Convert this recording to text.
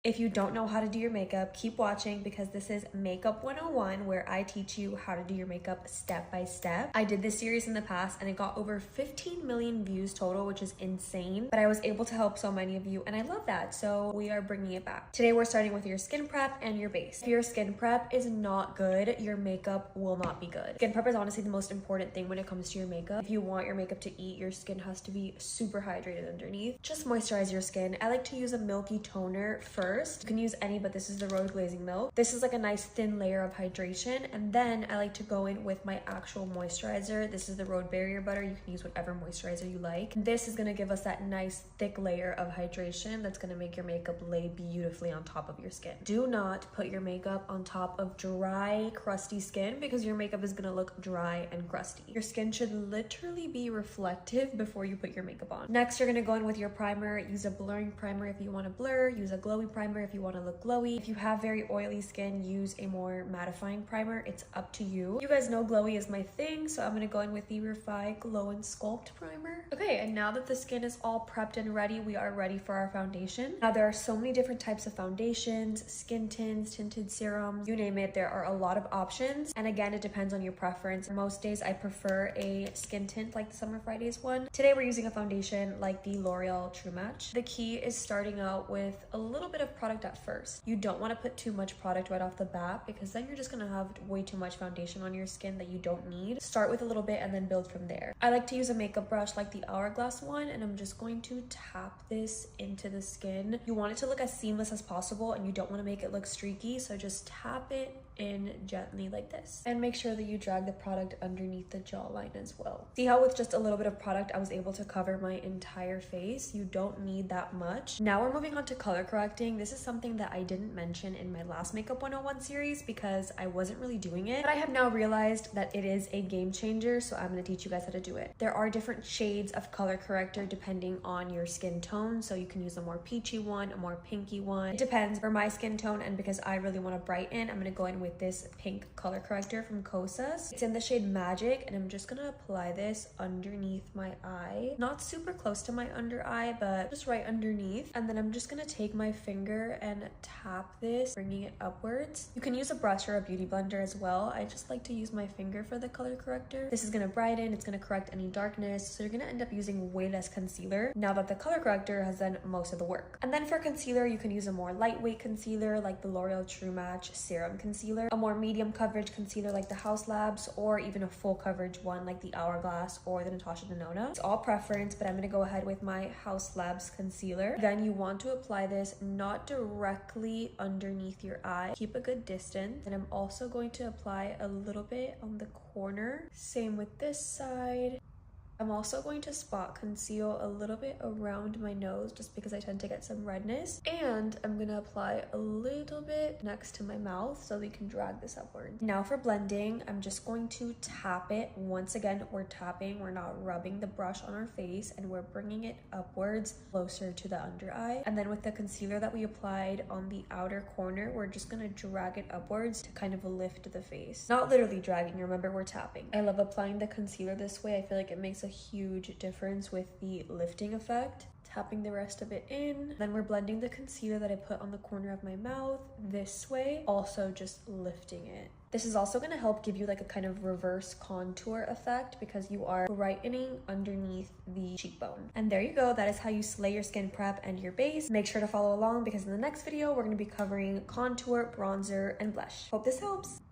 If you don't know how to do your makeup, keep watching because this is Makeup 101 where I teach you how to do your makeup step by step. I did this series in the past and it got over 15 million views total, which is insane, but I was able to help so many of you and I love that, so we are bringing it back. Today we're starting with your skin prep and your base. If your skin prep is not good, your makeup will not be good. Skin prep is honestly the most important thing when it comes to your makeup. If you want your makeup to eat, your skin has to be super hydrated underneath. Just moisturize your skin. I like to use a milky toner first. You can use any, but this is the Rose Glazing Milk. This is like a nice thin layer of hydration, and then I like to go in with my actual moisturizer. This is the Rhode Barrier Butter. You can use whatever moisturizer you like. This is gonna give us that nice thick layer of hydration that's gonna make your makeup lay beautifully on top of your skin. Do not put your makeup on top of dry, crusty skin because your makeup is gonna look dry and crusty. Your skin should literally be reflective before you put your makeup on. Next, you're gonna go in with your primer. Use a blurring primer if you want to blur. Use a glowy primer if you want to look glowy. If you have very oily skin, use a more mattifying primer. It's up to you. You guys know glowy is my thing, so I'm going to go in with the Refy Glow and Sculpt primer. Okay, and now that the skin is all prepped and ready, we are ready for our foundation. Now, there are so many different types of foundations, skin tints, tinted serums, you name it. There are a lot of options, and again, it depends on your preference. Most days, I prefer a skin tint like the Summer Fridays one. Today, we're using a foundation like the L'Oreal True Match. The key is starting out with a little bit of product at first. You don't want to put too much product right off the bat because then you're just going to have way too much foundation on your skin that you don't need. Start with a little bit and then build from there. I like to use a makeup brush like the Hourglass one, and I'm just going to tap this into the skin. You want it to look as seamless as possible and you don't want to make it look streaky, so just tap it in gently like this and make sure that you drag the product underneath the jawline as well. See how with just a little bit of product I was able to cover my entire face? You don't need that much. Now we're moving on to color correcting. This is something that I didn't mention in my last Makeup 101 series because I wasn't really doing it, but I have now realized that it is a game changer, so I'm going to teach you guys how to do it. There are different shades of color corrector depending on your skin tone, so you can use a more peachy one, a more pinky one. It depends. For my skin tone and because I really want to brighten, I'm going to go in with this pink color corrector from Kosas. It's in the shade Magic, and I'm just going to apply this underneath my eye. Not super close to my under eye, but just right underneath. And then I'm just going to take my finger and tap this, bringing it upwards. You can use a brush or a beauty blender as well. I just like to use my finger for the color corrector. This is going to brighten, it's going to correct any darkness, so you're going to end up using way less concealer now that the color corrector has done most of the work. And then for concealer, you can use a more lightweight concealer like the L'Oreal True Match Serum Concealer, a more medium coverage concealer like the Haus Labs, or even a full coverage one like the Hourglass or the Natasha Denona. It's all preference, but I'm going to go ahead with my Haus Labs concealer. Then you want to apply this not directly underneath your eye. Keep a good distance. And I'm also going to apply a little bit on the corner. Same with this side. I'm also going to spot conceal a little bit around my nose just because I tend to get some redness. And I'm going to apply a little bit next to my mouth so we can drag this upward. Now for blending, I'm just going to tap it. Once again, we're tapping, we're not rubbing the brush on our face, and we're bringing it upwards closer to the under eye. And then with the concealer that we applied on the outer corner, we're just going to drag it upwards to kind of lift the face. Not literally dragging, remember we're tapping. I love applying the concealer this way. I feel like it makes a huge difference with the lifting effect. Tapping the rest of it in. Then we're blending the concealer that I put on the corner of my mouth this way, also just lifting it. This is also going to help give you like a kind of reverse contour effect because you are brightening underneath the cheekbone. And there you go. That is how you slay your skin prep and your base. Make sure to follow along because in the next video, we're going to be covering contour, bronzer, and blush. Hope this helps.